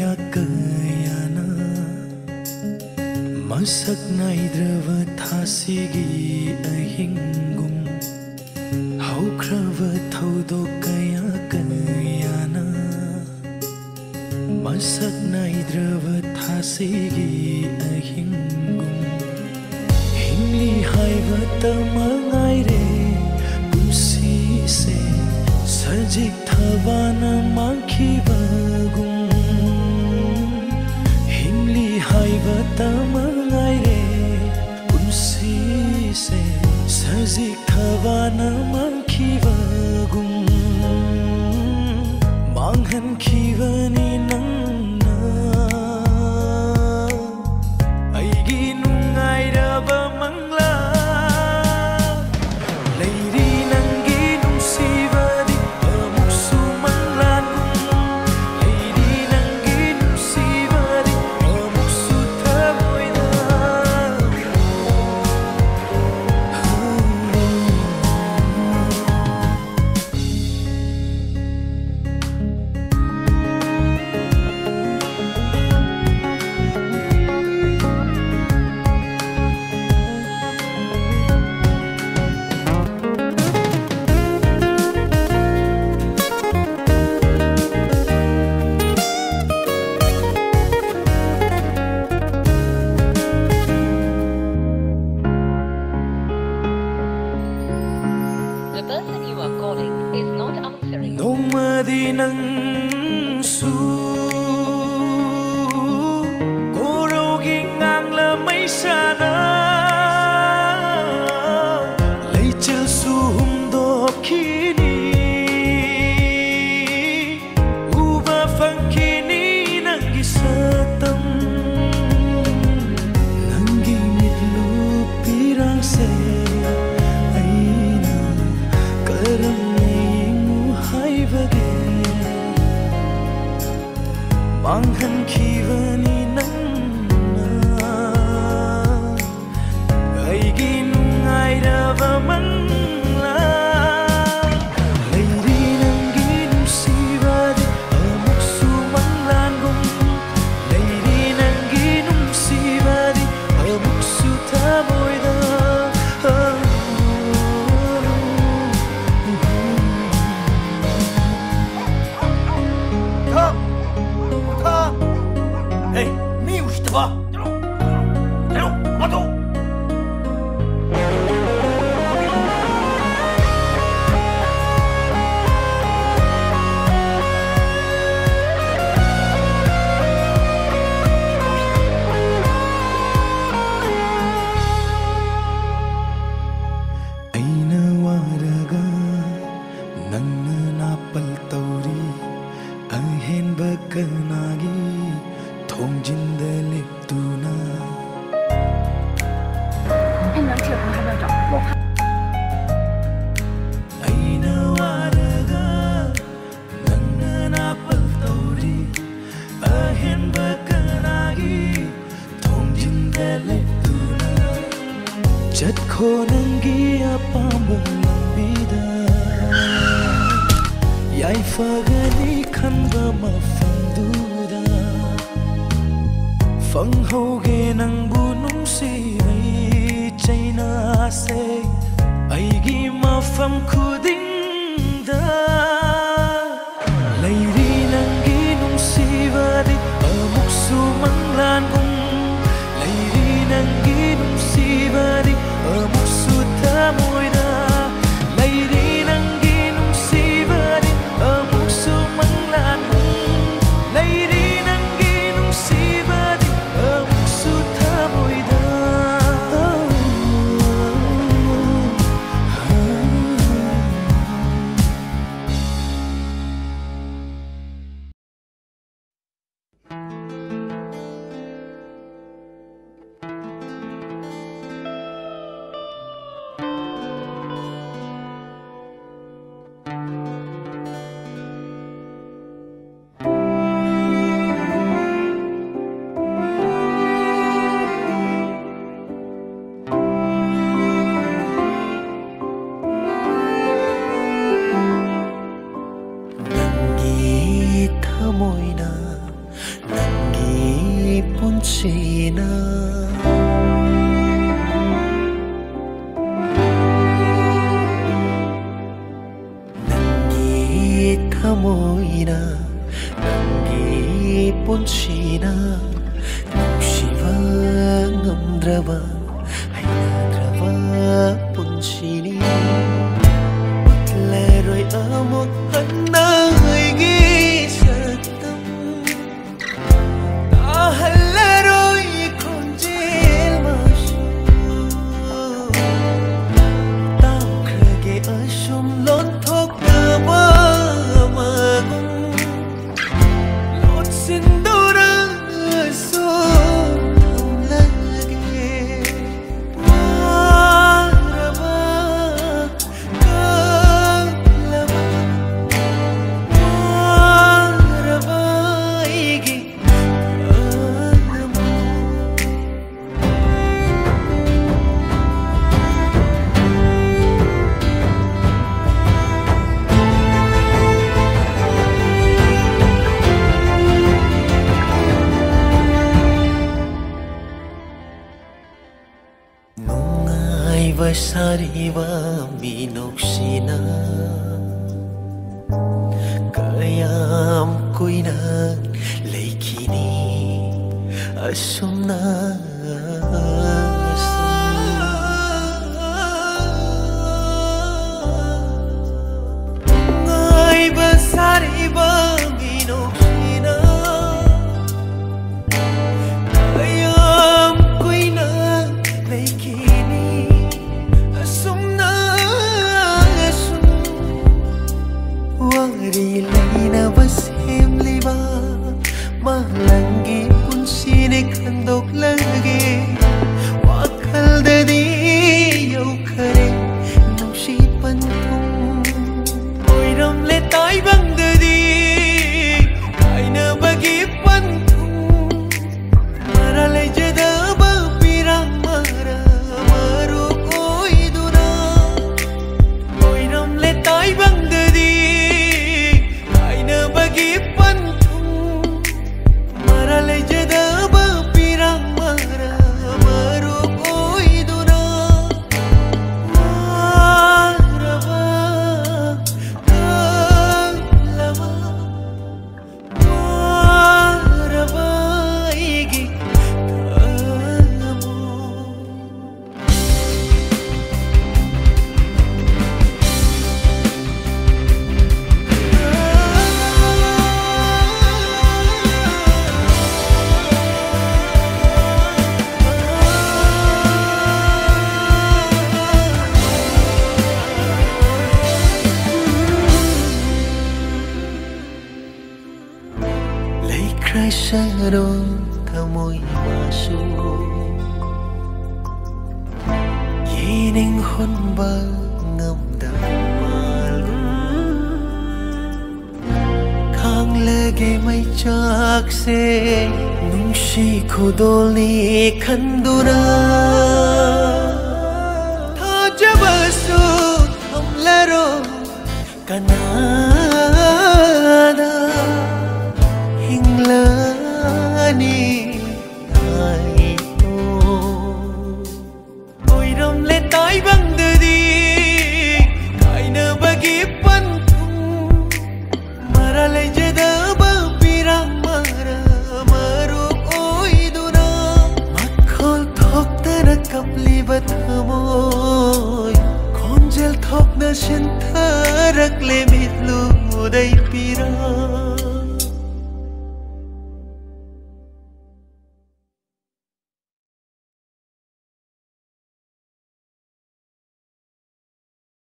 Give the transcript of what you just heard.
kaya kayana masak naidrava thasigi ahingum haukrava thaudo kaya kayana masak naidrava thasigi ahingum hingli haiva tamangai re pusi se sajik thavana mankivagum hingli haiva tamangai re pusi se sajik thavana mankivagum manghan khivani nangna aigi nungairaba mangla leiri nangi nungsivadi amuksu manglankum leiri nangi nungsivadi amuksu thamoina The person you are calling is not answering. Nomadi nang su korogi ngang la mai sana leichel su humdo kini uba funkini nangi satam nangi mitlu pirang se aina karam manghan khivani nangna aigi nungairava mangla leiri nangi nungsivadi amuksu manglangum leiri nangi nungsivadi amuksu thamoida Hey, mi usta ba? Hello, mato. aina waraga nangna napal tauri ahen bakanagi thongjinda leptuna anh nói chuyện với hai vợ chồng một aina waraga nangna napal tauri ahen bakanagi thongjinda leptuna chatkho nangi apamba lambida yaifagani khanba mafamduda fanghauge nangbu nungsivai chaina se aigi mafam khudingda leiri nangi nungsivadi amuksu manglangum leiri nangi nungsivadi amuksu thamoida leiri nangi nungsivadi amuksu manglangum leiri nangi nungsivadi amuksu thamoida China Nangi thamoina Nangi punchina Nungsiba ngamdraba Hainadraba punchini Utleroi amot hanaigi satam Tahalleroi konjel masu Taukrage asum lonthok naba magum Lot sindura so thamlage Waraba kalaba Waraba igi kalama Nungaiba sariba minoksina Kayam kuina leikini asumna Nungaiba sariba minoksina Kayam kuina leikini asumna asum Wari laina basim liba Malangi punsine khandok lage Wakal dadi yau khare Nungsi pantum Oiram le tai bang dadi Kaina bagi pantum Mara le jadaba pirang mara Maru koi duna Oiram le tai bang dadi Kaina bagi pantum Mara le jadaba pirang mara Maru koi duna Waraba kalaba Waraba igi kalamo Lấy khai sa đô thamoi masu Yining hon ba ngam da malu Khang lege mai chak se Nungsi khodol ni khanduna Tha jabasu thamlaro kanada Hinglani ai to Oiram le tai bang dadi Kaina bagi pantum Mara le jadaba pirang mara Maru koi duna Makhol thok tana kapli bathamoy Konjel thok na shin tharak le mitlu dai pirang